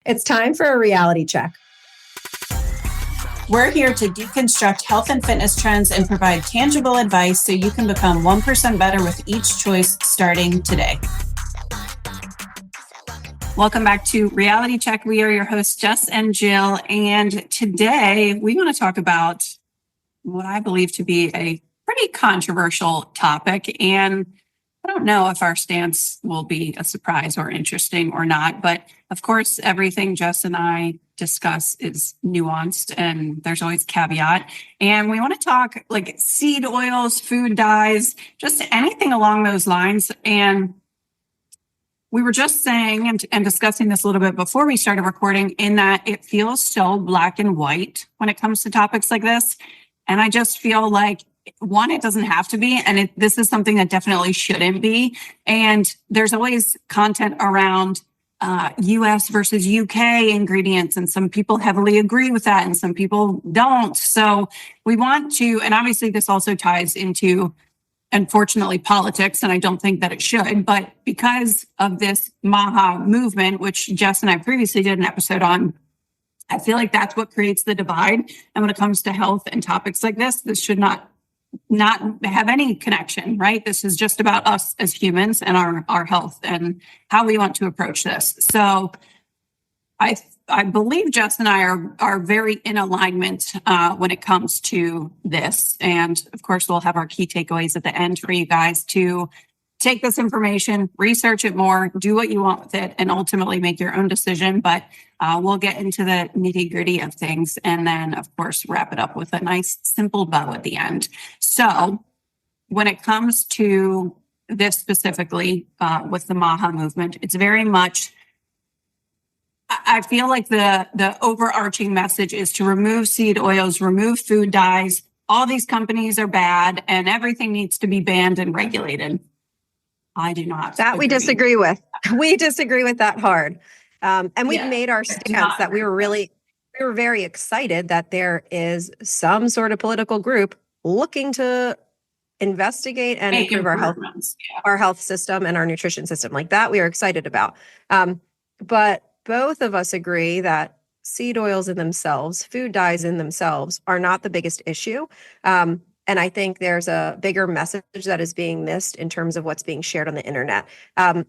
It's time for a reality check. We're here to deconstruct health and fitness trends and provide tangible advice so you can become 1% better with each choice starting today. Welcome back to Reality Check. We are your hosts, Jess and Jill. And today we want to talk about what I believe to be a pretty controversial topic. And I don't know if our stance will be a surprise or interesting or not, but of course, everything Jess and I discuss is nuanced and there's always caveat. And we want to talk like seed oils, food dyes, just anything along those lines. And we were just saying and discussing this a little bit before we started recording, in that it feels so black and white when it comes to topics like this. And I just feel like, one, it doesn't have to be, and this is something that definitely shouldn't be. And there's always content around US versus UK ingredients, and some people heavily agree with that and some people don't. So we want to, and obviously this also ties into, unfortunately, politics, and I don't think that it should, but because of this MAHA movement, which Jess and I previously did an episode on, I feel like that's what creates the divide. And when it comes to health and topics like this should not have any connection, right? This is just about us as humans and our health and how we want to approach this. So I believe Jess and I are very in alignment when it comes to this. And of course, we'll have our key takeaways at the end for you guys to take this information, research it more, do what you want with it, and ultimately make your own decision. But we'll get into the nitty gritty of things and then, of course, wrap it up with a nice, simple bow at the end. So when it comes to this specifically with the MAHA movement, it's very much, I feel like the overarching message is to remove seed oils, remove food dyes. All these companies are bad and everything needs to be banned and regulated. I do not. That agree. We disagree with. We disagree with that hard. And we've made our stance that we were very excited that there is some sort of political group looking to investigate and improve our health system and our nutrition system. Like that, we are excited about. But both of us agree that seed oils in themselves, food dyes in themselves, are not the biggest issue. And I think there's a bigger message that is being missed in terms of what's being shared on the internet.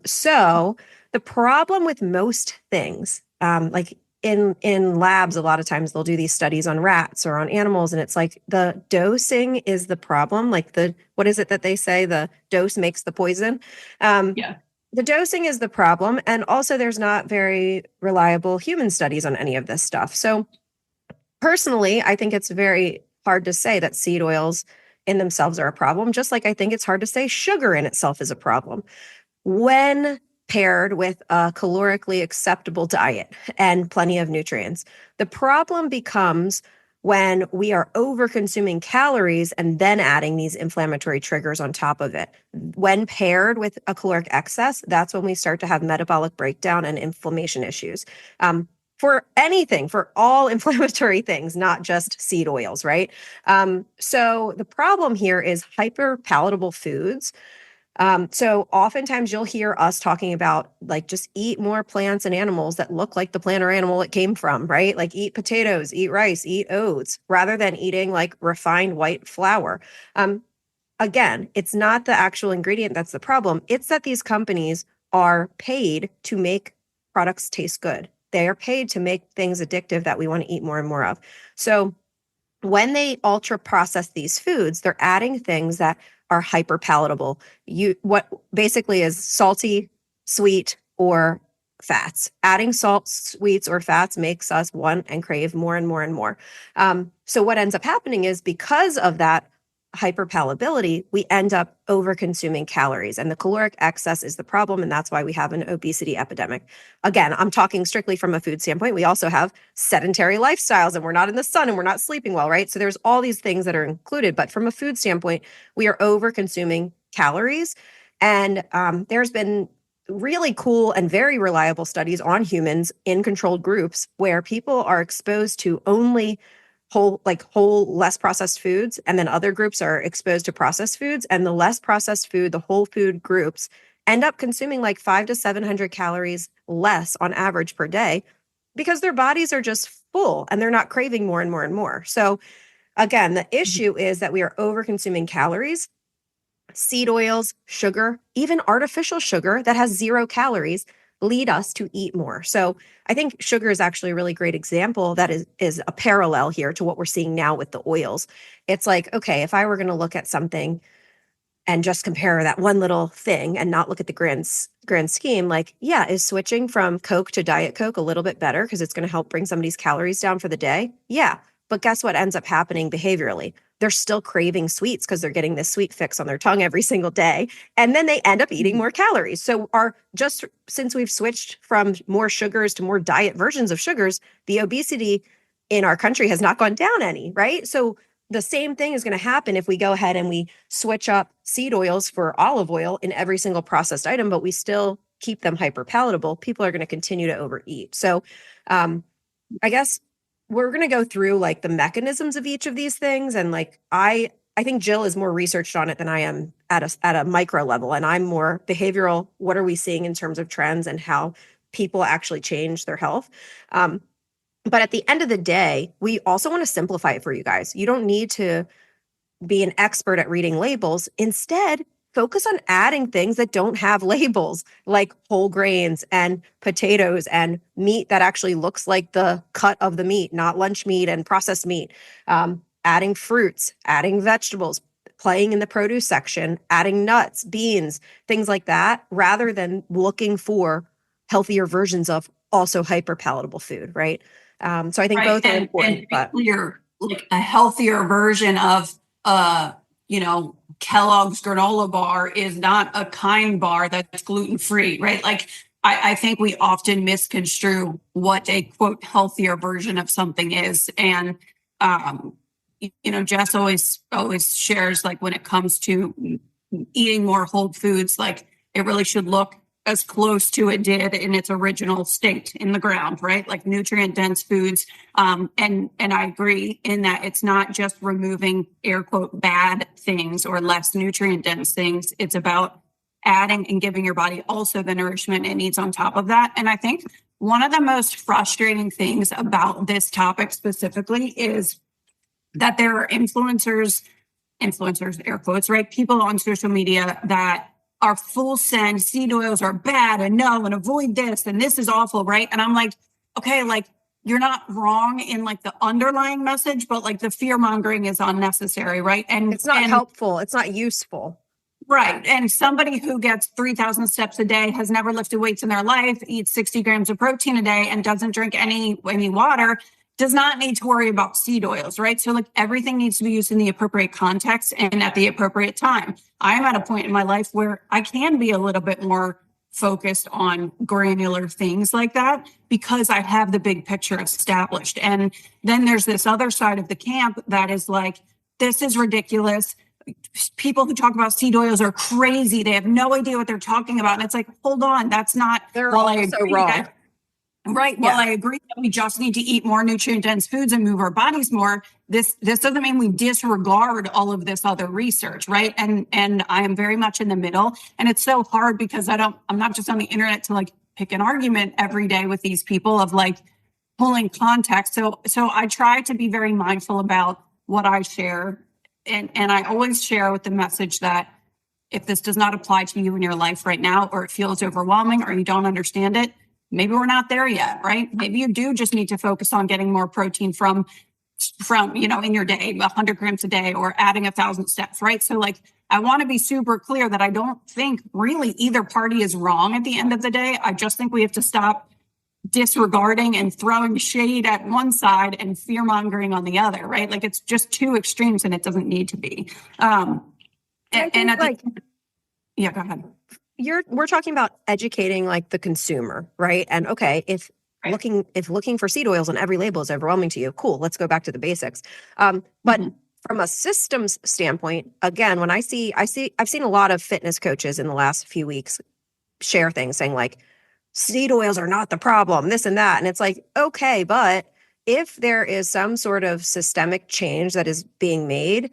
So the problem with most things, like in labs, a lot of times they'll do these studies on rats or on animals, and it's like the dosing is the problem. Like what is it that they say? The dose makes the poison. The dosing is the problem. And also there's not very reliable human studies on any of this stuff. So personally, I think it's very hard to say that seed oils in themselves are a problem, just like I think it's hard to say sugar in itself is a problem when paired with a calorically acceptable diet and plenty of nutrients. The problem becomes when we are over-consuming calories and then adding these inflammatory triggers on top of it. When paired with a caloric excess, that's when we start to have metabolic breakdown and inflammation issues. For anything, for all inflammatory things, not just seed oils, right? So the problem here is hyper-palatable foods. So oftentimes you'll hear us talking about like just eat more plants and animals that look like the plant or animal it came from, right? Like eat potatoes, eat rice, eat oats, rather than eating like refined white flour. Again, it's not the actual ingredient that's the problem. It's that these companies are paid to make products taste good. They are paid to make things addictive that we want to eat more and more of. So when they ultra process these foods, they're adding things that are hyper palatable. What basically is salty, sweet, or fats. Adding salt, sweets, or fats makes us want and crave more and more and more. So what ends up happening is because of that hyperpalatability, we end up over consuming calories, and the caloric excess is the problem. And that's why we have an obesity epidemic. Again, I'm talking strictly from a food standpoint. We also have sedentary lifestyles, and we're not in the sun and we're not sleeping well, right? So there's all these things that are included, but from a food standpoint, we are over consuming calories. And there's been really cool and very reliable studies on humans in controlled groups where people are exposed to only whole, less processed foods. And then other groups are exposed to processed foods, and the less processed food, the whole food groups end up consuming like 500 to 700 calories less on average per day. because their bodies are just full and they're not craving more and more and more. So again, the issue is that we are over consuming calories, seed oils, sugar, even artificial sugar that has 0 calories lead us to eat more. So I think sugar is actually a really great example that is a parallel here to what we're seeing now with the oils. It's like, okay, if I were going to look at something and just compare that one little thing and not look at the grand scheme, like, yeah, is switching from Coke to Diet Coke a little bit better because it's going to help bring somebody's calories down for the day? Yeah. But guess what ends up happening behaviorally? They're still craving sweets because they're getting this sweet fix on their tongue every single day. And then they end up eating more calories. So just since we've switched from more sugars to more diet versions of sugars, the obesity in our country has not gone down any, right? So the same thing is going to happen if we go ahead and we switch up seed oils for olive oil in every single processed item, but we still keep them hyper palatable. People are going to continue to overeat. So I guess we're going to go through like the mechanisms of each of these things. And like, I think Jill is more researched on it than I am at a micro level. And I'm more behavioral. What are we seeing in terms of trends and how people actually change their health? But at the end of the day, we also want to simplify it for you guys. You don't need to be an expert at reading labels. Instead, focus on adding things that don't have labels, like whole grains and potatoes and meat that actually looks like the cut of the meat, not lunch meat and processed meat. Adding fruits, adding vegetables, playing in the produce section, adding nuts, beans, things like that, rather than looking for healthier versions of also hyper palatable food, right? So I think both are important. And clear, like a healthier version of Kellogg's granola bar is not a kind bar that's gluten-free, right? Like I think we often misconstrue what a quote healthier version of something is. And Jess always shares, like, when it comes to eating more whole foods, like it really should look as close to it did in its original state in the ground, right? Like nutrient dense foods. And I agree in that it's not just removing air quote bad things or less nutrient dense things. It's about adding and giving your body also the nourishment it needs on top of that. And I think one of the most frustrating things about this topic specifically is that there are influencers, air quotes, right? People on social media that are full send seed oils are bad and no, and avoid this, and this is awful, right? And I'm like, okay, like you're not wrong in like the underlying message, but like the fear mongering is unnecessary, right? And it's not helpful. It's not useful. Right. And somebody who gets 3,000 steps a day, has never lifted weights in their life, eats 60 grams of protein a day, and doesn't drink any water, does not need to worry about seed oils, right? So like everything needs to be used in the appropriate context and at the appropriate time. I'm at a point in my life where I can be a little bit more focused on granular things like that because I have the big picture established. And then there's this other side of the camp that is like, this is ridiculous. People who talk about seed oils are crazy. They have no idea what they're talking about. And it's like, hold on, that's not, they're also wrong. Right. Yeah. Well, I agree that we just need to eat more nutrient dense foods and move our bodies more. This doesn't mean we disregard all of this other research, right? And I am very much in the middle. And it's so hard because I'm not just on the internet to like pick an argument every day with these people of like pulling context. So I try to be very mindful about what I share. And I always share with the message that if this does not apply to you in your life right now, or it feels overwhelming, or you don't understand it, maybe we're not there yet, right? Maybe you do just need to focus on getting more protein from in your day, 100 grams a day, or adding 1,000 steps, right? So like, I want to be super clear that I don't think really either party is wrong at the end of the day. I just think we have to stop disregarding and throwing shade at one side and fear mongering on the other, right? Like it's just two extremes and it doesn't need to be. Go ahead. We're talking about educating like the consumer, right? And okay, if looking for seed oils on every label is overwhelming to you, cool, let's go back to the basics. But from a systems standpoint, again, when I've seen a lot of fitness coaches in the last few weeks share things saying like seed oils are not the problem, this and that. And it's like, okay, but if there is some sort of systemic change that is being made,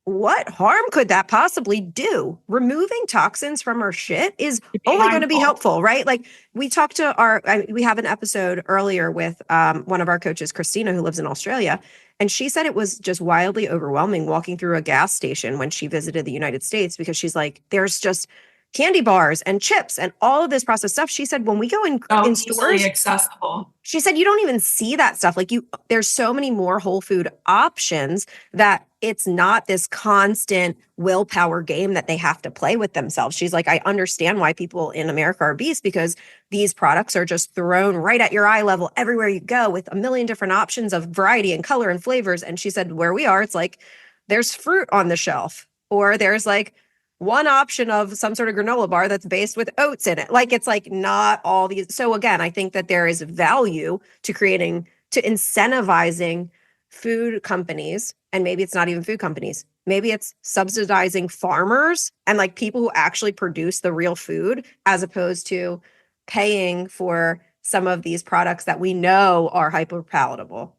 what harm could that possibly do? Removing toxins from our shit is only going to be mindful. helpful, right? Like we talked to we have an episode earlier with one of our coaches, Christina, who lives in Australia. And she said it was just wildly overwhelming walking through a gas station when she visited the United States because she's like, there's just candy bars and chips and all of this processed stuff. She said, when we go in stores, accessible. She said, you don't even see that stuff. Like there's so many more whole food options that it's not this constant willpower game that they have to play with themselves. She's like, I understand why people in America are obese because these products are just thrown right at your eye level everywhere you go with a million different options of variety and color and flavors. And she said, where we are, it's like there's fruit on the shelf or there's like one option of some sort of granola bar that's based with oats in it. Like it's like not all these. So again, I think that there is value to incentivizing food companies, and maybe it's not even food companies. Maybe it's subsidizing farmers and like people who actually produce the real food as opposed to paying for some of these products that we know are hyper-palatable.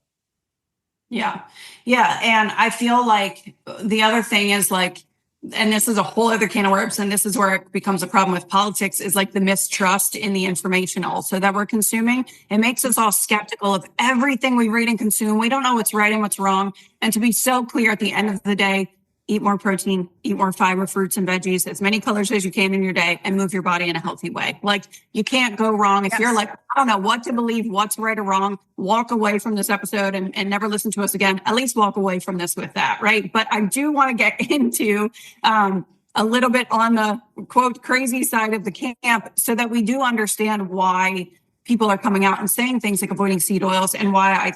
Yeah. Yeah. And I feel like the other thing is like, and this is a whole other can of worms, and this is where it becomes a problem with politics, is like the mistrust in the information also that we're consuming. It makes us all skeptical of everything we read and consume. We don't know what's right and what's wrong. And to be so clear at the end of the day, eat more protein, eat more fiber, fruits and veggies, as many colors as you can in your day, and move your body in a healthy way. Like you can't go wrong. If you're like, I don't know what to believe, what's right or wrong, walk away from this episode and never listen to us again. At least walk away from this with that, right? But I do want to get into a little bit on the quote crazy side of the camp so that we do understand why people are coming out and saying things like avoiding seed oils, and why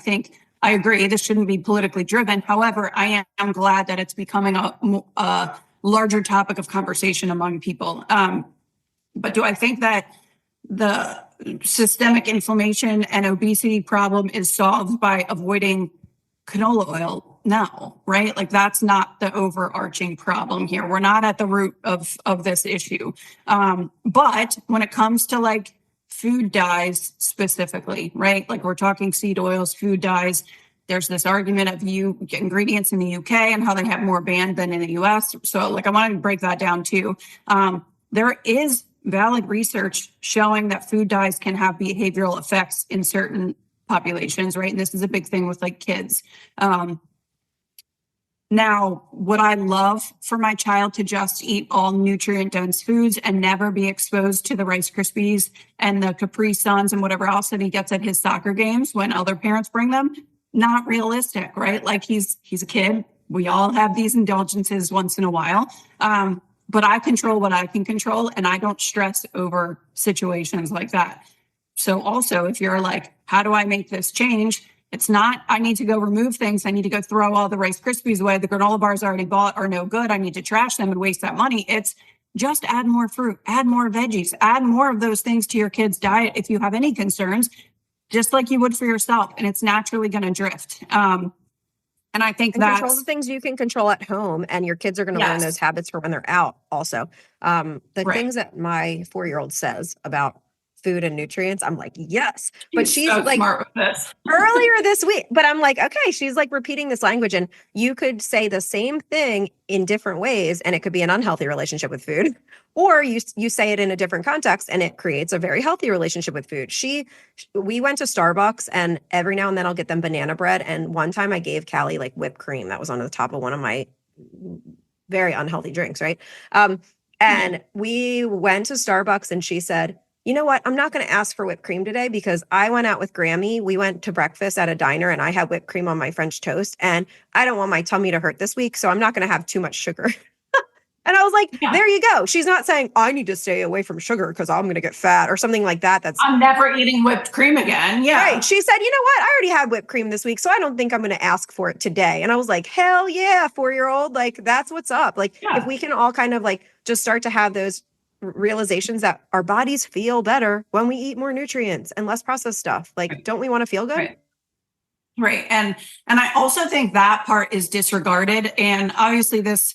I agree this shouldn't be politically driven. However, I am glad that it's becoming a larger topic of conversation among people. But do I think that the systemic inflammation and obesity problem is solved by avoiding canola oil? No, right? Like that's not the overarching problem here. We're not at the root of this issue. But when it comes to like food dyes specifically, right? Like we're talking seed oils, food dyes. There's this argument of ingredients in the UK and how they have more banned than in the US. So like I wanted to break that down too. There is valid research showing that food dyes can have behavioral effects in certain populations, right? And this is a big thing with like kids. Now, would I love for my child to just eat all nutrient dense foods and never be exposed to the Rice Krispies and the Capri Suns and whatever else that he gets at his soccer games when other parents bring them? Not realistic, right? Like he's a kid. We all have these indulgences once in a while. But I control what I can control, and I don't stress over situations like that. So also, if you're like, how do I make this change? It's not, I need to go remove things. I need to go throw all the Rice Krispies away. The granola bars I already bought are no good. I need to trash them and waste that money. It's just add more fruit, add more veggies, add more of those things to your kid's diet if you have any concerns, just like you would for yourself. And it's naturally going to drift. And I think that's control the things you can control at home, and your kids are going to learn those habits for when they're out also. Things that my 4-year-old says about food and nutrients, I'm like, yes. But she's so like smart with this. earlier this week, but I'm like, okay, she's like repeating this language, and you could say the same thing in different ways and it could be an unhealthy relationship with food, or you say it in a different context and it creates a very healthy relationship with food. We went to Starbucks, and every now and then I'll get them banana bread, and one time I gave Callie like whipped cream that was on the top of one of my very unhealthy drinks, right? And we went to Starbucks, and she said, you know what? I'm not going to ask for whipped cream today because I went out with Grammy. We went to breakfast at a diner and I had whipped cream on my French toast, and I don't want my tummy to hurt this week. So I'm not going to have too much sugar. And I was like, there you go. She's not saying I need to stay away from sugar because I'm going to get fat or something like that. I'm never eating whipped cream again. Yeah. Right. She said, you know what? I already had whipped cream this week, so I don't think I'm going to ask for it today. And I was like, hell yeah, 4-year-old. Like that's what's up. Like if we can all kind of like just start to have those realizations that our bodies feel better when we eat more nutrients and less processed stuff. Like, don't we want to feel good? Right. And I also think that part is disregarded. And obviously this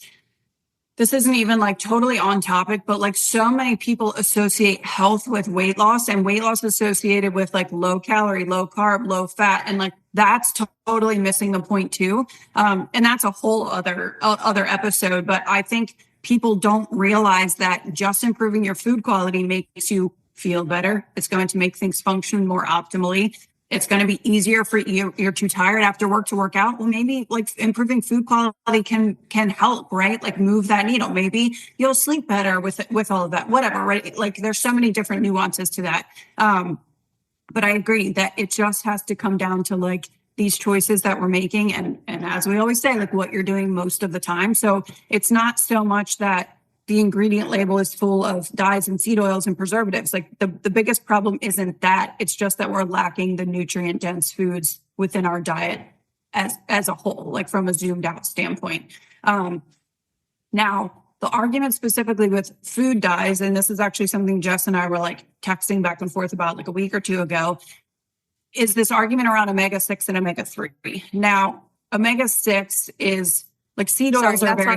this isn't even like totally on topic, but like so many people associate health with weight loss, and weight loss associated with like low calorie, low carb, low fat. And like that's totally missing the point too. And that's a whole other episode. But I think people don't realize that just improving your food quality makes you feel better. It's going to make things function more optimally. It's going to be easier for you. You're too tired after work to work out. Well, maybe like improving food quality can help, right? Like move that needle. Maybe you'll sleep better with all of that, whatever, right? Like there's so many different nuances to that. But I agree that it just has to come down to like these choices that we're making. And as we always say, like what you're doing most of the time. So it's not so much that the ingredient label is full of dyes and seed oils and preservatives. Like the biggest problem isn't that. It's just that we're lacking the nutrient dense foods within our diet as a whole, like from a zoomed out standpoint. Now, the argument specifically with food dyes, and this is actually something Jess and I were like texting back and forth about like a week or two ago, is this argument around omega-6 and omega-3. Now, omega-6 is like seed oils are very...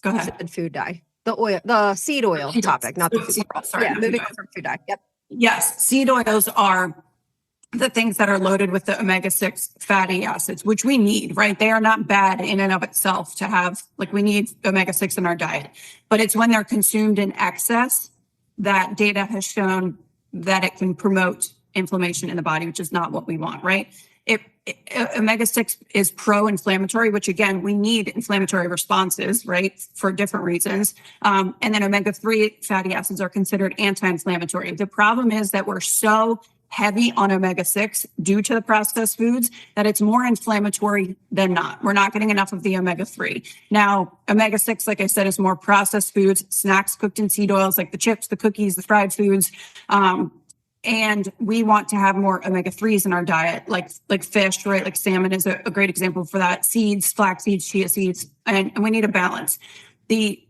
Go ahead. Food dye. The seed oil topic, not the food oil. Sorry, moving on from food dye. Yep. Yes, seed oils are the things that are loaded with the omega-6 fatty acids, which we need, right? They are not bad in and of itself to have, like we need omega-6 in our diet, but it's when they're consumed in excess that data has shown that it can promote inflammation in the body, which is not what we want, right? Omega-6 is pro-inflammatory, which again, we need inflammatory responses, right? For different reasons. And then omega-3 fatty acids are considered anti-inflammatory. The problem is that we're so heavy on omega-6 due to the processed foods that it's more inflammatory than not. We're not getting enough of the omega-3. Now, omega-6, like I said, is more processed foods, snacks cooked in seed oils, like the chips, the cookies, the fried foods. And we want to have more omega-3s in our diet, like fish, right? Like salmon is a great example for that. Seeds, flax seeds, chia seeds, and we need a balance. The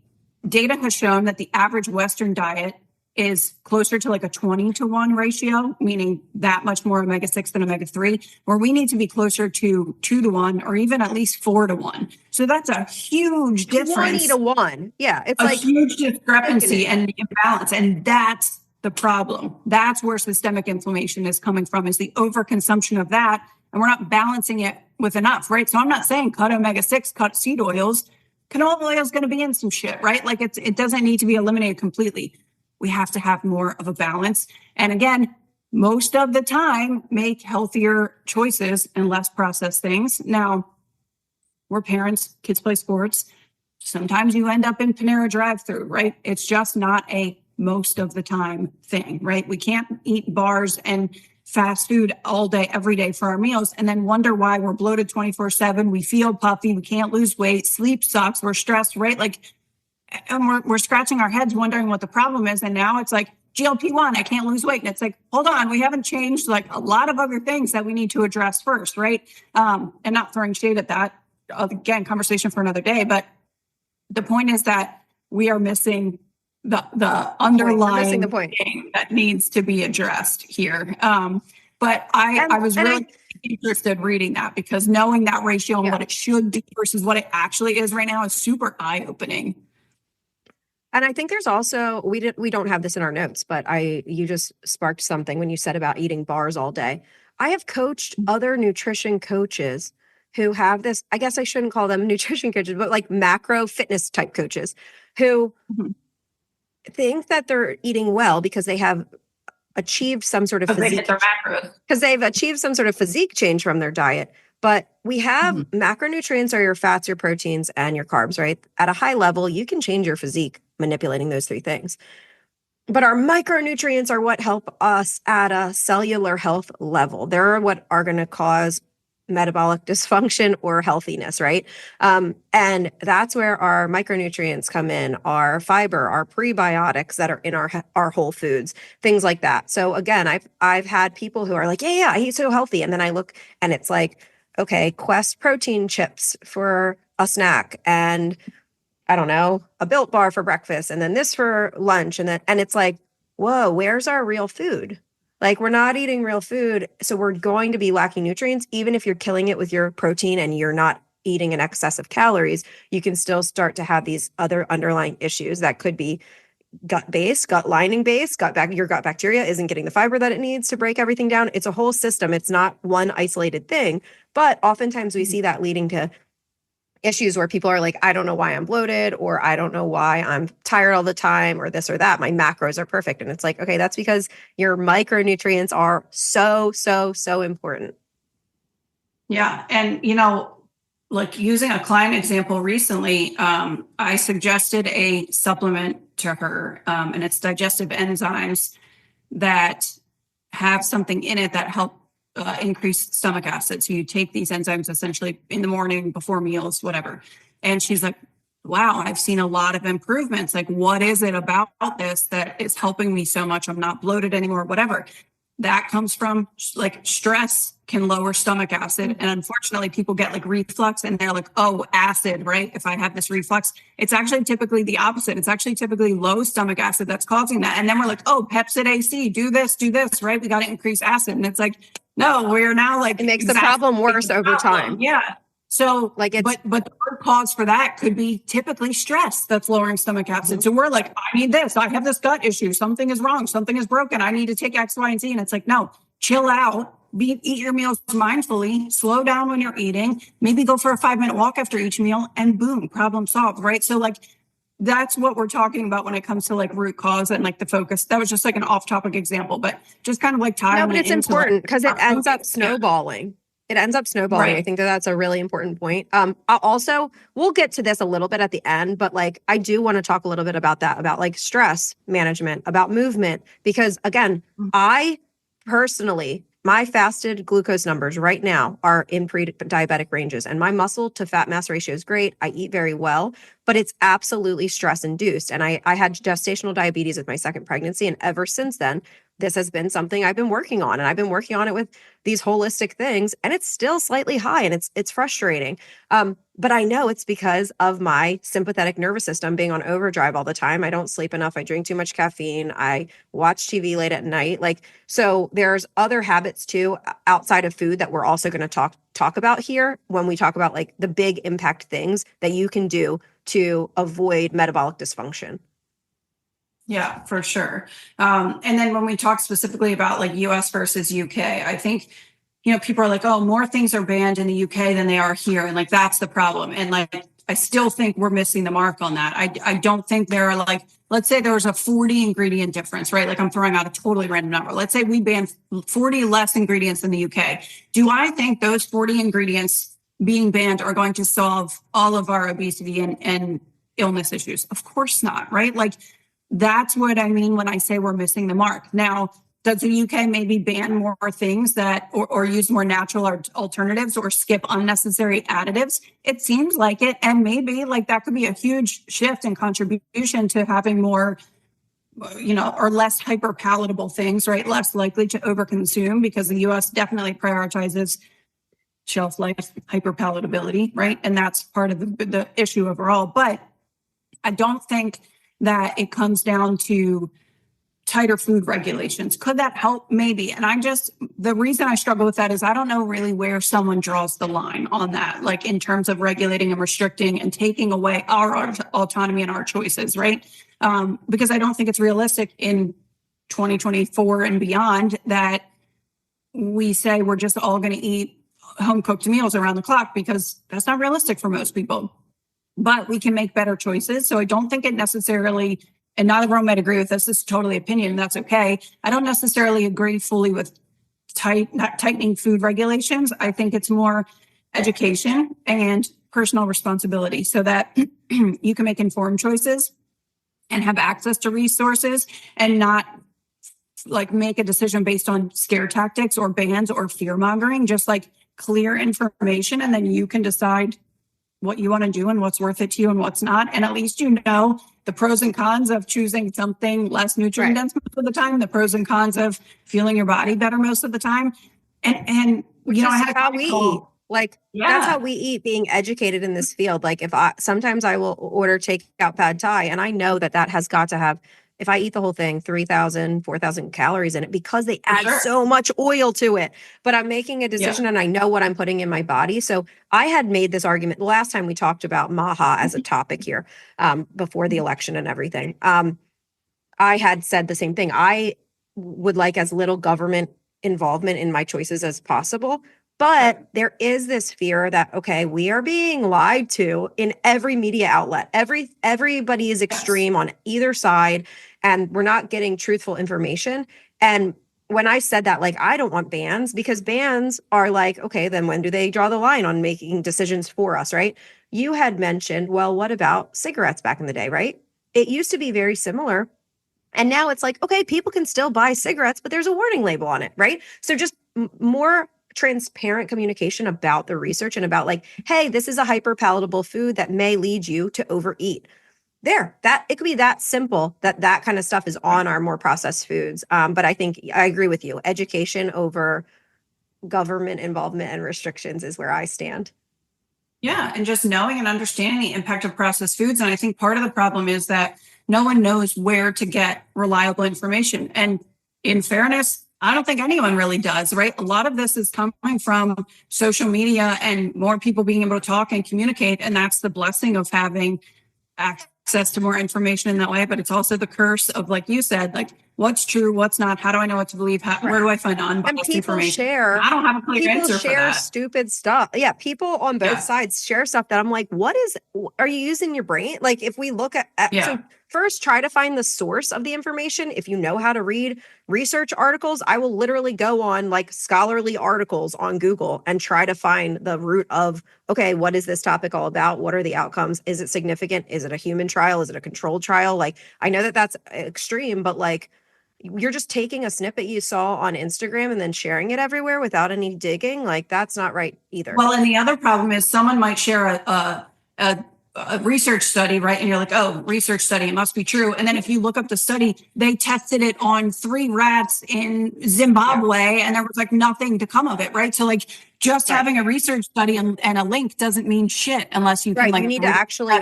data has shown that the average Western diet is closer to like a 20-to-1 ratio, meaning that much more omega-6 than omega-3, where we need to be closer to 2-to-1 or even at least 4-to-1. So that's a huge difference. 20-to-1. Yeah. It's a like huge discrepancy and imbalance. And that's the problem. That's where systemic inflammation is coming from, is the overconsumption of that. And we're not balancing it with enough, right? So I'm not saying cut omega-6, cut seed oils. Canola oil is going to be in some shit, right? Like it doesn't need to be eliminated completely. We have to have more of a balance. And again, most of the time, make healthier choices and less processed things. Now, we're parents, kids play sports. Sometimes you end up in Panera drive-through, right? It's just not a most of the time thing, right? We can't eat bars and fast food all day, every day for our meals, and then wonder why we're bloated 24/7. We feel puffy. We can't lose weight. Sleep sucks. We're stressed, right? Like, and we're scratching our heads wondering what the problem is. And now it's like GLP-1, I can't lose weight. And it's like, hold on, we haven't changed like a lot of other things that we need to address first, right? And not throwing shade at that. Again, conversation for another day. But the point is that we are missing the underlying thing that needs to be addressed here. But I was really interested reading that, because knowing that ratio and what it should be versus what it actually is right now is super eye-opening. And I think there's also, we don't have this in our notes, but you just sparked something when you said about eating bars all day. I have coached other nutrition coaches who have this, I guess I shouldn't call them nutrition coaches, but like macro fitness type coaches who think that they're eating well because they have achieved some sort of physique, because they've achieved some sort of physique change from their diet. But we have macronutrients are your fats, your proteins, and your carbs, right? At a high level, you can change your physique manipulating those three things. But our micronutrients are what help us at a cellular health level. They're what are going to cause metabolic dysfunction or healthiness, right? And that's where our micronutrients come in, our fiber, our prebiotics that are in our whole foods, things like that. So again, I've had people who are like, yeah, I eat so healthy. And then I look and it's like, okay, Quest protein chips for a snack, and I don't know, a Built bar for breakfast, and then this for lunch. And it's like, whoa, where's our real food? Like, we're not eating real food. So we're going to be lacking nutrients, even if you're killing it with your protein and you're not eating an excess of calories, you can still start to have these other underlying issues that could be gut lining based, your gut bacteria isn't getting the fiber that it needs to break everything down. It's a whole system. It's not one isolated thing, but oftentimes we see that leading to issues where people are like, I don't know why I'm bloated, or I don't know why I'm tired all the time, or this or that. My macros are perfect. And it's like, okay, that's because your micronutrients are so, so, so important. Yeah. And, like using a client example recently, I suggested a supplement to her, and it's digestive enzymes that have something in it that help increase stomach acid. So you take these enzymes essentially in the morning, before meals, whatever. And she's like, wow, I've seen a lot of improvements. Like, what is it about this that is helping me so much? I'm not bloated anymore, whatever. That comes from like stress can lower stomach acid. And unfortunately, people get like reflux and they're like, oh, acid, right? If I have this reflux, it's actually typically the opposite. It's actually typically low stomach acid that's causing that. And then we're like, oh, Pepsid AC, do this, right? We got to increase acid. And it's like, no, we're now like, it makes the problem worse over time. Yeah. So like but the root cause for that could be typically stress that's lowering stomach acid. So we're like, I need this. I have this gut issue. Something is wrong. Something is broken. I need to take X, Y, and Z. And it's like, no, chill out. Eat your meals mindfully. Slow down when you're eating. Maybe go for a 5-minute walk after each meal, and boom, problem solved. Right. So like that's what we're talking about when it comes to like root cause and like the focus. That was just like an off-topic example, but just kind of like tying. No, but it's important because it ends up snowballing. Yeah. It ends up snowballing. Right. I think that's a really important point. Also, we'll get to this a little bit at the end, but like, I do want to talk a little bit about that, about like stress management, about movement, because again, I personally, my fasted glucose numbers right now are in pre-diabetic ranges, and my muscle to fat mass ratio is great. I eat very well, but it's absolutely stress induced. And I had gestational diabetes with my second pregnancy. And ever since then, this has been something I've been working on, and I've been working on it with these holistic things, and it's still slightly high, and it's frustrating. But I know it's because of my sympathetic nervous system being on overdrive all the time. I don't sleep enough. I drink too much caffeine. I watch TV late at night. Like, so there's other habits too outside of food that we're also going to talk about here when we talk about like the big impact things that you can do to avoid metabolic dysfunction. Yeah, for sure. And then when we talk specifically about like US versus UK, I think, people are like, oh, more things are banned in the UK than they are here. And like, that's the problem. And like, I still think we're missing the mark on that. I don't think there are like, let's say there was a 40 ingredient difference, right? Like I'm throwing out a totally random number. Let's say we ban 40 less ingredients in the UK. Do I think those 40 ingredients being banned are going to solve all of our obesity and illness issues? Of course not, right? Like, that's what I mean when I say we're missing the mark. Now, does the UK maybe ban more things that, or use more natural alternatives, or skip unnecessary additives? It seems like it. And maybe like that could be a huge shift in contribution to having more, or less hyper-palatable things, right? Less likely to overconsume, because the US definitely prioritizes shelf life, hyper-palatability, right? And that's part of the issue overall. But I don't think that it comes down to tighter food regulations. Could that help? Maybe. And the reason I struggle with that is I don't know really where someone draws the line on that, like in terms of regulating and restricting and taking away our autonomy and our choices, right? Because I don't think it's realistic in 2024 and beyond that we say we're just all going to eat home cooked meals around the clock, because that's not realistic for most people. But we can make better choices. So I don't think it necessarily, and not everyone might agree with this is totally opinion, and that's okay. I don't necessarily agree fully with not tightening food regulations. I think it's more education and personal responsibility so that you can make informed choices and have access to resources, and not like make a decision based on scare tactics or bans or fear mongering, just like clear information. And then you can decide what you want to do and what's worth it to you and what's not. And at least the pros and cons of choosing something less nutrient dense most of the time, the pros and cons of feeling your body better most of the time. And I had how we eat. Like, that's how we eat, being educated in this field. Like sometimes I will order takeout pad thai, and I know that has got to have if I eat the whole thing, 3,000, 4,000 calories in it because they add so much oil to it. But I'm making a decision and I know what I'm putting in my body. So I had made this argument the last time we talked about MAHA as a topic here, before the election and everything. I had said the same thing. I would like as little government involvement in my choices as possible. But there is this fear that, okay, we are being lied to in every media outlet. Everybody is extreme on either side, and we're not getting truthful information. And when I said that, like, I don't want bans, because bans are like, okay, then when do they draw the line on making decisions for us, right? You had mentioned, well, what about cigarettes back in the day, right? It used to be very similar. And now it's like, okay, people can still buy cigarettes, but there's a warning label on it, right? So just more transparent communication about the research and about like, hey, this is a hyper-palatable food that may lead you to overeat. That it could be that simple, that kind of stuff is on our more processed foods. But I think I agree with you. Education over government involvement and restrictions is where I stand. Yeah, and just knowing and understanding the impact of processed foods. And I think part of the problem is that no one knows where to get reliable information. And in fairness, I don't think anyone really does, right? A lot of this is coming from social media and more people being able to talk and communicate. And that's the blessing of having access to more information in that way. But it's also the curse of, like you said, like what's true, what's not, how do I know what to believe? Where do I find unbiased information? I don't have a clear answer for that. People share stupid stuff. Yeah, people on both sides share stuff that I'm like, are you using your brain? Like if we look at so first try to find the source of the information. If you know how to read research articles, I will literally go on like scholarly articles on Google and try to find the root of, okay, what is this topic all about? What are the outcomes? Is it significant? Is it a human trial? Is it a controlled trial? Like, I know that that's extreme, but like, you're just taking a snippet you saw on Instagram and then sharing it everywhere without any digging. Like, that's not right either. Well, and the other problem is someone might share a research study, right? And you're like, oh, research study, it must be true. And then if you look up the study, they tested it on 3 rats in Zimbabwe and there was like nothing to come of it, right? So like just having a research study and a link doesn't mean shit unless you can like you need to actually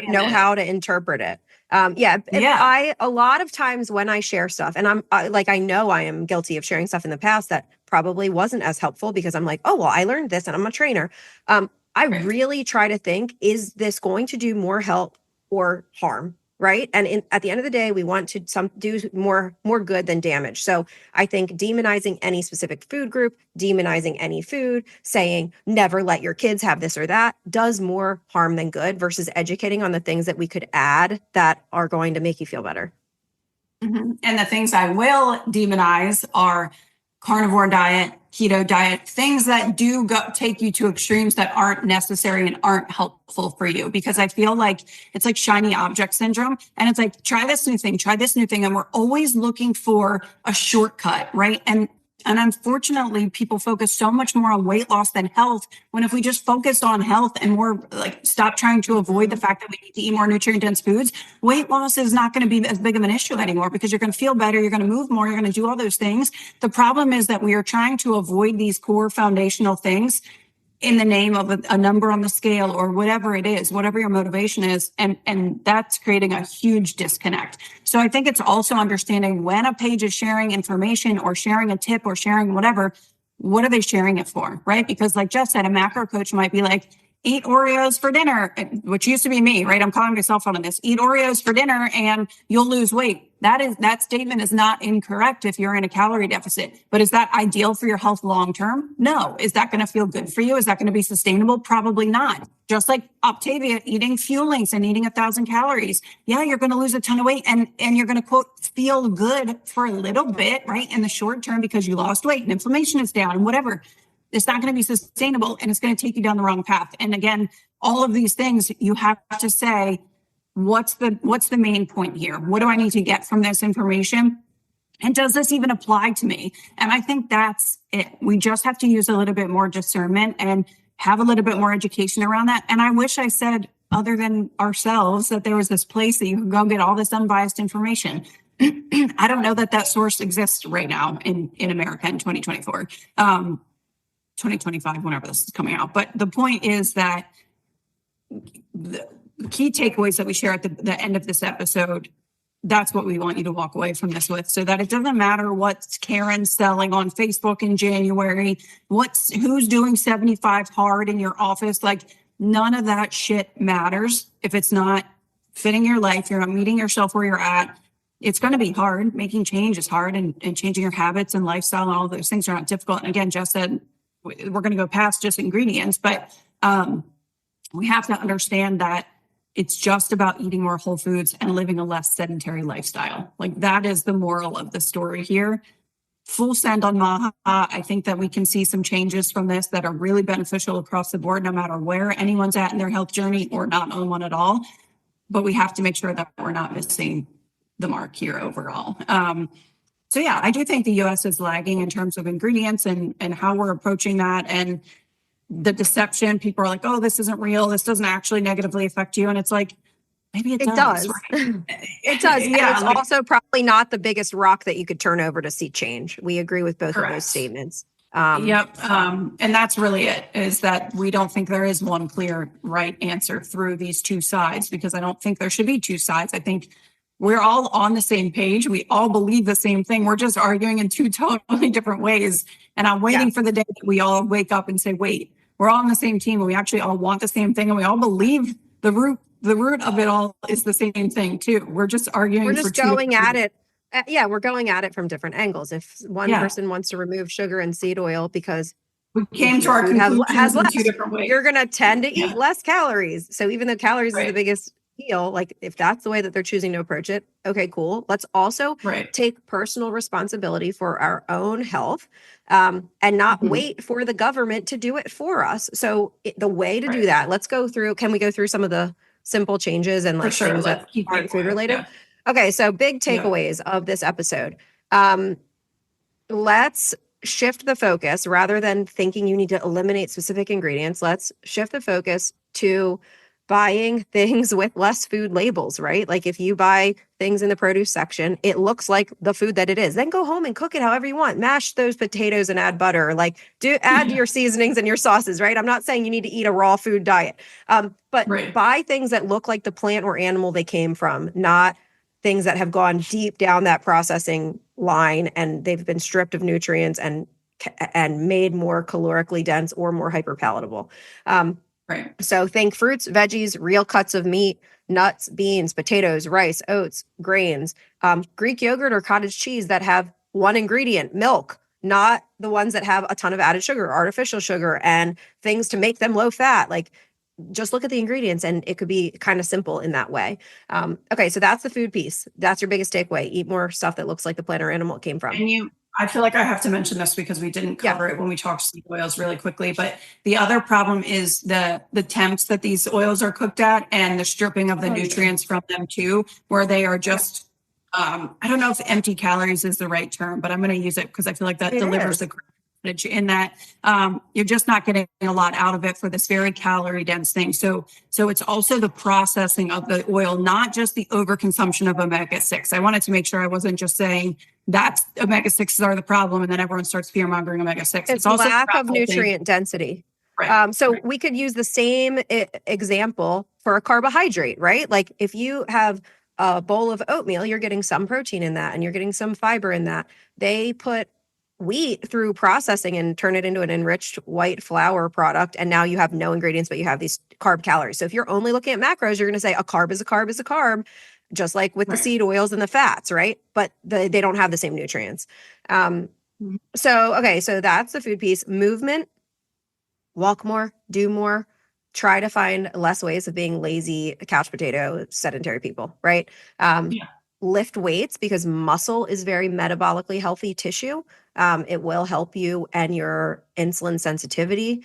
know how to interpret it. I a lot of times when I share stuff, and I know I am guilty of sharing stuff in the past that probably wasn't as helpful because I'm like, oh, well, I learned this and I'm a trainer. I really try to think, is this going to do more help or harm? Right. And at the end of the day, we want to do more good than damage. So I think demonizing any specific food group, demonizing any food, saying never let your kids have this or that does more harm than good versus educating on the things that we could add that are going to make you feel better. Mm-hmm. And the things I will demonize are carnivore diet, keto diet, things that do take you to extremes that aren't necessary and aren't helpful for you. Because I feel like it's like shiny object syndrome. And it's like, try this new thing, try this new thing. And we're always looking for a shortcut, right? And unfortunately, people focus so much more on weight loss than health, when if we just focused on health and more like stop trying to avoid the fact that we need to eat more nutrient dense foods, weight loss is not going to be as big of an issue anymore because you're going to feel better, you're going to move more, you're going to do all those things. The problem is that we are trying to avoid these core foundational things in the name of a number on the scale or whatever it is, whatever your motivation is. And that's creating a huge disconnect. So I think it's also understanding when a page is sharing information or sharing a tip or sharing whatever, what are they sharing it for, right? Because like Jess said, a macro coach might be like, eat Oreos for dinner, which used to be me, right? I'm calling myself out on this. Eat Oreos for dinner and you'll lose weight. That statement is not incorrect if you're in a calorie deficit, but is that ideal for your health long-term? No. Is that going to feel good for you? Is that going to be sustainable? Probably not. Just like Octavia eating Fuel Links and eating 1,000 calories. Yeah, you're going to lose a ton of weight and you're going to quote, feel good for a little bit, right? In the short term because you lost weight and inflammation is down and whatever. It's not going to be sustainable and it's going to take you down the wrong path. And again, all of these things you have to say, what's the main point here? What do I need to get from this information? And does this even apply to me? And I think that's it. We just have to use a little bit more discernment and have a little bit more education around that. And I wish I said, other than ourselves, that there was this place that you could go get all this unbiased information. I don't know that source exists right now in America in 2024. 2025, whenever this is coming out. But the point is that the key takeaways that we share at the end of this episode that's what we want you to walk away from this with, so that it doesn't matter what Karen's selling on Facebook in January, who's doing 75 hard in your office. Like, none of that shit matters if it's not fitting your life. You're not meeting yourself where you're at. It's going to be hard. Making change is hard, and changing your habits and lifestyle and all those things are not difficult. And again, Jess said, we're going to go past just ingredients, but we have to understand that it's just about eating more whole foods and living a less sedentary lifestyle. Like, that is the moral of the story here. Full send on Maha. I think that we can see some changes from this that are really beneficial across the board, no matter where anyone's at in their health journey or not on one at all. But we have to make sure that we're not missing the mark here overall. So yeah, I do think the US is lagging in terms of ingredients and how we're approaching that. And the deception, people are like, oh, this isn't real. This doesn't actually negatively affect you. And it's like, maybe it does. Right? It does. Yeah, and it's also probably not the biggest rock that you could turn over to see change. We agree with both of those statements. Yep. And that's really it, is that we don't think there is one clear right answer through these two sides, because I don't think there should be two sides. I think we're all on the same page. We all believe the same thing. We're just arguing in two totally different ways. And I'm waiting for the day that we all wake up and say, wait, we're all on the same team and we actually all want the same thing. And we all believe the root of it all is the same thing too. We're just arguing. We're just going at it. We're going at it from different angles. If one person wants to remove sugar and seed oil because we came to our conclusions has less, in two different ways, you're going to tend to eat less calories. So even though calories is the biggest deal, like if that's the way that they're choosing to approach it, okay, cool. Let's also take personal responsibility for our own health, and not wait for the government to do it for us. So the way to do that, let's go through. Can we go through some of the simple changes and like things that aren't food related? Yeah. Okay, so big takeaways of this episode. Let's shift the focus rather than thinking you need to eliminate specific ingredients. Let's shift the focus to buying things with less food labels, right? Like if you buy things in the produce section, it looks like the food that it is. Then go home and cook it however you want. Mash those potatoes and add butter. Like add your seasonings and your sauces, right? I'm not saying you need to eat a raw food diet, but buy things that look like the plant or animal they came from, not things that have gone deep down that processing line and they've been stripped of nutrients and made more calorically dense or more hyper-palatable. So think fruits, veggies, real cuts of meat, nuts, beans, potatoes, rice, oats, grains, Greek yogurt or cottage cheese that have one ingredient, milk, not the ones that have a ton of added sugar, artificial sugar, and things to make them low fat. Like, just look at the ingredients and it could be kind of simple in that way. Okay, so that's the food piece. That's your biggest takeaway. Eat more stuff that looks like the plant or animal it came from. And I feel like I have to mention this because we didn't cover it when we talked seed oils really quickly. But the other problem is the temps that these oils are cooked at and the stripping of the nutrients from them too, where they are just, I don't know if empty calories is the right term, but I'm going to use it because I feel like that delivers the message in that you're just not getting a lot out of it for this very calorie dense thing. So it's also the processing of the oil, not just the overconsumption of omega-6. I wanted to make sure I wasn't just saying that omega-6s are the problem and then everyone starts fear-mongering omega-6. It's also lack of nutrient density. We could use the same example for a carbohydrate, right? Like if you have a bowl of oatmeal, you're getting some protein in that and you're getting some fiber in that. They put wheat through processing and turn it into an enriched white flour product. And now you have no ingredients, but you have these carb calories. So if you're only looking at macros, you're going to say a carb is a carb is a carb, just like with the seed oils and the fats, right? But they don't have the same nutrients. So that's the food piece. Movement, walk more, do more, try to find less ways of being lazy, couch potato, sedentary people, right? Lift weights because muscle is very metabolically healthy tissue. It will help you and your insulin sensitivity.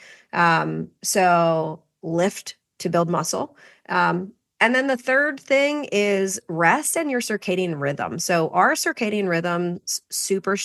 So lift to build muscle. And then the third thing is rest and your circadian rhythm. So our circadian rhythm's super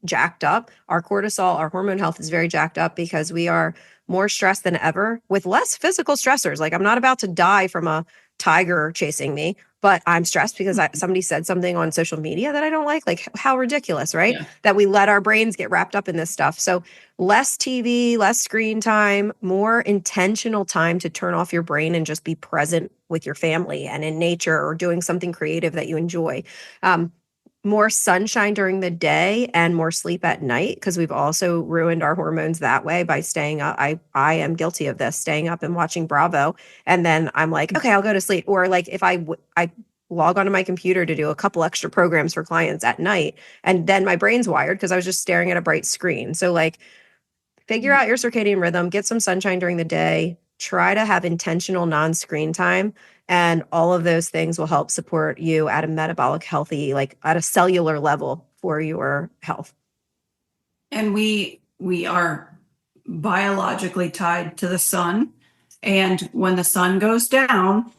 jacked up. Our cortisol, our hormone health is very jacked up because we are more stressed than ever with less physical stressors. Like I'm not about to die from a tiger chasing me, but I'm stressed because somebody said something on social media that I don't like. Like, how ridiculous, right? Yeah. That we let our brains get wrapped up in this stuff. So less TV, less screen time, more intentional time to turn off your brain and just be present with your family and in nature or doing something creative that you enjoy. More sunshine during the day and more sleep at night, because we've also ruined our hormones that way by staying up. I am guilty of this, staying up and watching Bravo, and then I'm like, okay, I'll go to sleep. Or like if I log onto my computer to do a couple extra programs for clients at night, and then my brain's wired because I was just staring at a bright screen. So like, figure out your circadian rhythm, get some sunshine during the day, try to have intentional non-screen time, and all of those things will help support you at a metabolic healthy, like at a cellular level for your health. And we are biologically tied to the sun. And when the sun goes down,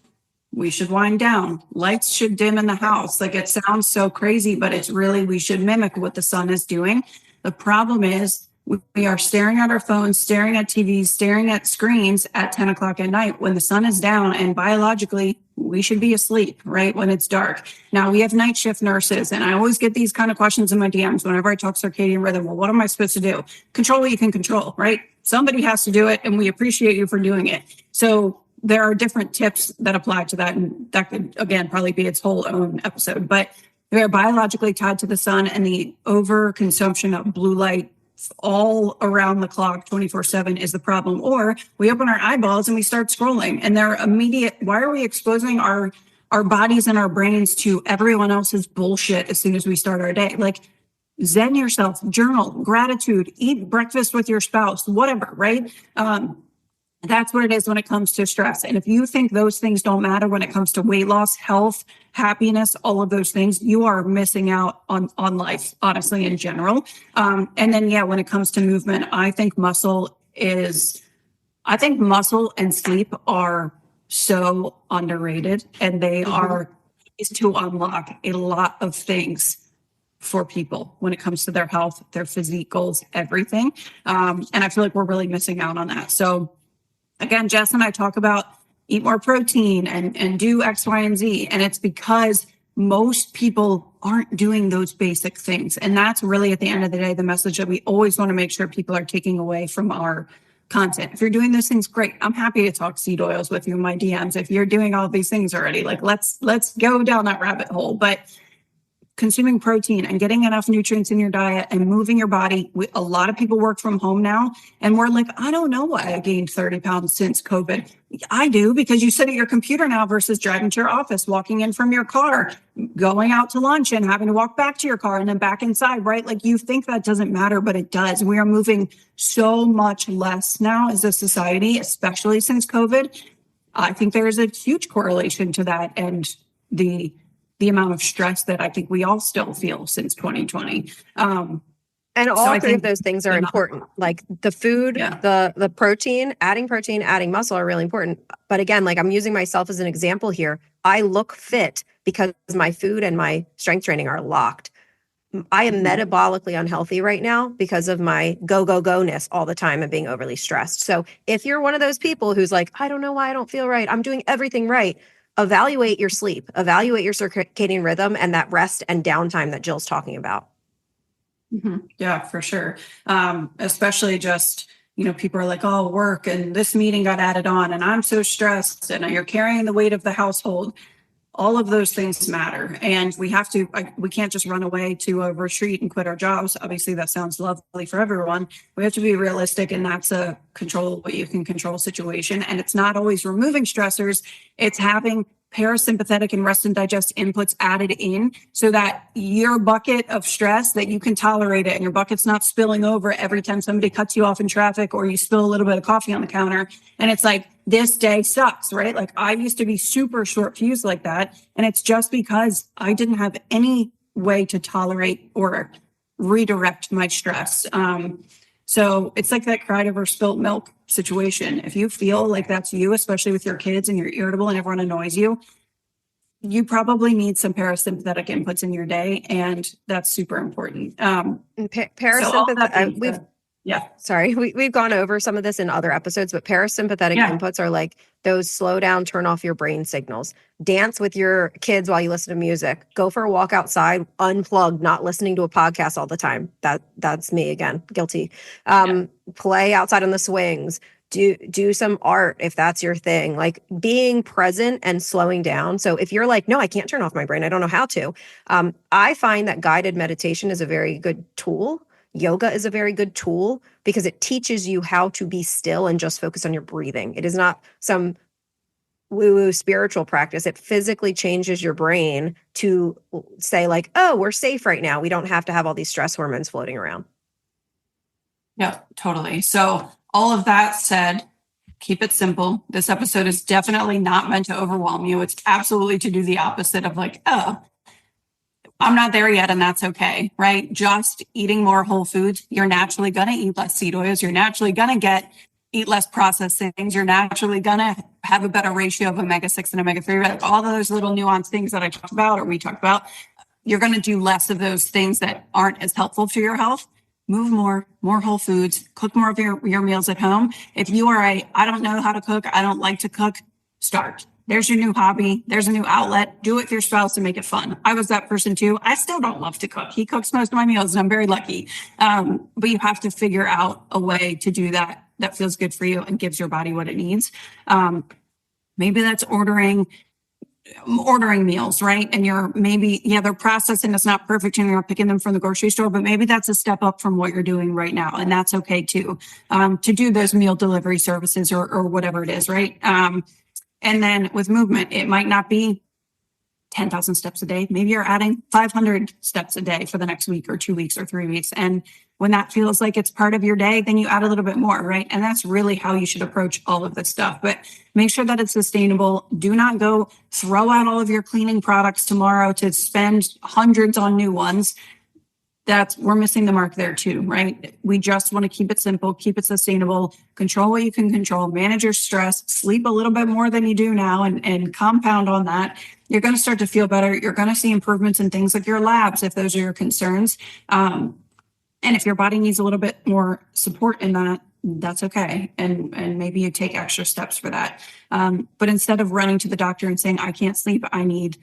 we should wind down. Lights should dim in the house. Like, it sounds so crazy, but it's really, we should mimic what the sun is doing. The problem is we are staring at our phones, staring at TVs, staring at screens at 10 o'clock at night when the sun is down, and biologically we should be asleep, right? When it's dark. Now we have night shift nurses, and I always get these kind of questions in my DMs whenever I talk circadian rhythm. Well, what am I supposed to do? Control what you can control, right? Somebody has to do it, and we appreciate you for doing it. So there are different tips that apply to that, and that could, again, probably be its whole own episode. But we are biologically tied to the sun, and the overconsumption of blue light all around the clock 24/7 is the problem. Or we open our eyeballs and we start scrolling, and they're immediate. Why are we exposing our bodies and our brains to everyone else's bullshit as soon as we start our day? Like, zen yourself, journal, gratitude, eat breakfast with your spouse, whatever, right? That's what it is when it comes to stress. And if you think those things don't matter when it comes to weight loss, health, happiness, all of those things, you are missing out on life, honestly, in general. And then, yeah, when it comes to movement, I think muscle and sleep are so underrated, and they are is to unlock a lot of things for people when it comes to their health, their physique goals, everything. And I feel like we're really missing out on that. So again, Jess and I talk about eat more protein and do X, Y, and Z. And it's because most people aren't doing those basic things. And that's really, at the end of the day, the message that we always want to make sure people are taking away from our content. If you're doing those things, great. I'm happy to talk seed oils with you in my DMs. If you're doing all these things already, like let's go down that rabbit hole. But consuming protein and getting enough nutrients in your diet and moving your body. A lot of people work from home now, and we're like, I don't know why I gained 30 pounds since COVID. I do, because you sit at your computer now versus driving to your office, walking in from your car, going out to lunch and having to walk back to your car and then back inside, right? Like, you think that doesn't matter, but it does. We are moving so much less now as a society, especially since COVID. I think there is a huge correlation to that and the amount of stress that I think we all still feel since 2020. And all three of those things are important. Like the food, the protein, adding muscle are really important. But again, like, I'm using myself as an example here. I look fit because my food and my strength training are locked. I am metabolically unhealthy right now because of my go-ness all the time and being overly stressed. So if you're one of those people who's like, I don't know why I don't feel right, I'm doing everything right, evaluate your sleep, evaluate your circadian rhythm, and that rest and downtime that Jill's talking about. Yeah, for sure. Especially just, people are like, oh, work and this meeting got added on and I'm so stressed and you're carrying the weight of the household. All of those things matter. And we can't just run away to a retreat and quit our jobs. Obviously, that sounds lovely for everyone. We have to be realistic, and that's a control what you can control situation. And it's not always removing stressors. It's having parasympathetic and rest and digest inputs added in so that your bucket of stress, that you can tolerate it and your bucket's not spilling over every time somebody cuts you off in traffic or you spill a little bit of coffee on the counter. And it's like, this day sucks, right? Like, I used to be super short fused like that. And it's just because I didn't have any way to tolerate or redirect my stress. So it's like that cried over spilt milk situation. If you feel like that's you, especially with your kids and you're irritable and everyone annoys you, you probably need some parasympathetic inputs in your day. And that's super important. Parasympathetic, Yeah. Sorry, we've gone over some of this in other episodes, but parasympathetic inputs are like those slow down, turn off your brain signals. Dance with your kids while you listen to music. Go for a walk outside, unplugged, not listening to a podcast all the time. That's me again, guilty. Play outside on the swings. Do some art if that's your thing. Like being present and slowing down. So if you're like, no, I can't turn off my brain, I don't know how to. I find that guided meditation is a very good tool. Yoga is a very good tool because it teaches you how to be still and just focus on your breathing. It is not some woo-woo spiritual practice. It physically changes your brain to say like, oh, we're safe right now. We don't have to have all these stress hormones floating around. Yeah, totally. So all of that said, keep it simple. This episode is definitely not meant to overwhelm you. It's absolutely to do the opposite of like, oh, I'm not there yet, and that's okay, right? Just eating more whole foods. You're naturally going to eat less seed oils. You're naturally going to eat less processed things. You're naturally going to have a better ratio of omega-6 and omega-3, right? All those little nuanced things that I talked about, or we talked about, you're going to do less of those things that aren't as helpful to your health. Move more whole foods, cook more of your meals at home. If you are I don't know how to cook, I don't like to cook, start. There's your new hobby. There's a new outlet. Do it with your spouse to make it fun. I was that person too. I still don't love to cook. He cooks most of my meals and I'm very lucky. But you have to figure out a way to do that feels good for you and gives your body what it needs. Maybe that's ordering meals, right? And they're processed and it's not perfect and you're picking them from the grocery store, but maybe that's a step up from what you're doing right now. And that's okay too, to do those meal delivery services or whatever it is, right? And then with movement, it might not be 10,000 steps a day. Maybe you're adding 500 steps a day for the next week or 2 weeks or 3 weeks. And when that feels like it's part of your day, then you add a little bit more, right? And that's really how you should approach all of this stuff. But make sure that it's sustainable. Do not go throw out all of your cleaning products tomorrow to spend hundreds on new ones. We're missing the mark there too, right? We just want to keep it simple, keep it sustainable, control what you can control, manage your stress, sleep a little bit more than you do now and compound on that. You're going to start to feel better. You're going to see improvements in things like your labs, if those are your concerns. And if your body needs a little bit more support in that, that's okay. And maybe you take extra steps for that. But instead of running to the doctor and saying, I can't sleep, I need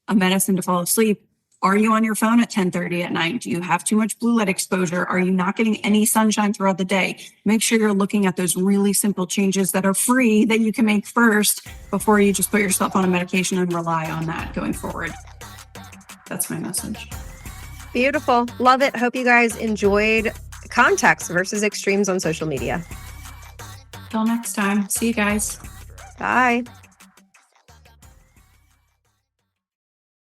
a medicine to fall asleep, are you on your phone at 10:30 at night? Do you have too much blue light exposure? Are you not getting any sunshine throughout the day? Make sure you're looking at those really simple changes that are free that you can make first before you just put yourself on a medication and rely on that going forward. That's my message. Beautiful. Love it. Hope you guys enjoyed context versus extremes on social media. Till next time. See you guys. Bye.